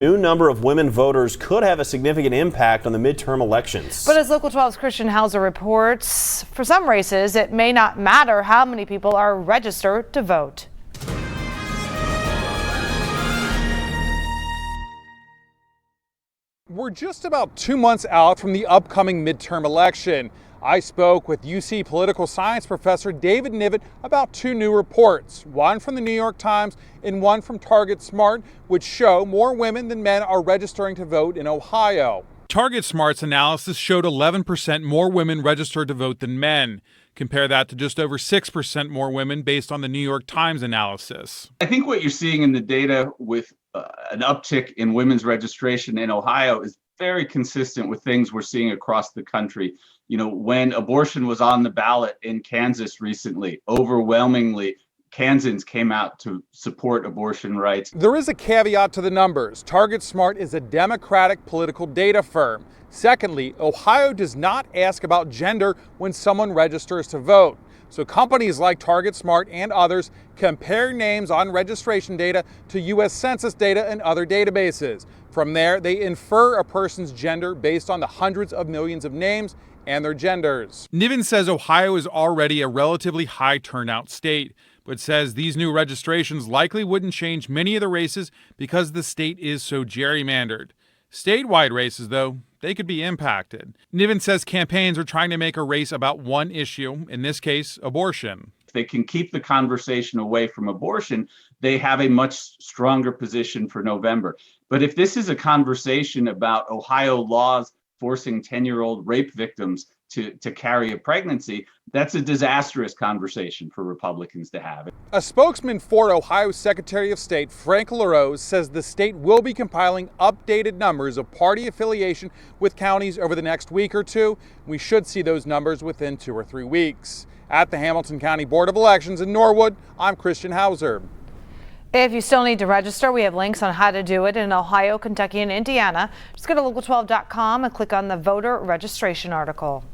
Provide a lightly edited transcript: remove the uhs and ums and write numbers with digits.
New number of women voters could have a significant impact on the midterm elections. But as Local 12's Christian Hauser reports, for some races, it may not matter how many people are registered to vote. We're just about 2 months out from the upcoming midterm election. I spoke with UC political science professor David Nivet about two new reports, one from the New York Times and one from Target Smart, which show more women than men are registering to vote in Ohio. Target Smart's analysis showed 11% more women registered to vote than men. Compare that to just over 6% more women based on the New York Times analysis. I think what you're seeing in the data with an uptick in women's registration in Ohio is very consistent with things we're seeing across the country. You know, when abortion was on the ballot in Kansas recently, overwhelmingly, Kansans came out to support abortion rights. There is a caveat to the numbers. Target Smart is a Democratic political data firm. Secondly, Ohio does not ask about gender when someone registers to vote. So companies like Target Smart and others compare names on registration data to U.S. Census data and other databases. From there, they infer a person's gender based on the hundreds of millions of names and their genders. Niven says Ohio is already a relatively high turnout state, but says these new registrations likely wouldn't change many of the races because the state is so gerrymandered. Statewide races, though, they could be impacted. Niven says campaigns are trying to make a race about one issue, in this case, abortion. If they can keep the conversation away from abortion, they have a much stronger position for November. But if this is a conversation about Ohio laws forcing 10-year-old rape victims to carry a pregnancy, that's a disastrous conversation for Republicans to have. A spokesman for Ohio's Secretary of State, Frank LaRose, says the state will be compiling updated numbers of party affiliation with counties over the next week or two. We should see those numbers within 2 or 3 weeks. At the Hamilton County Board of Elections in Norwood, I'm Christian Hauser. If you still need to register, we have links on how to do it in Ohio, Kentucky, and Indiana. Just go to local12.com and click on the voter registration article.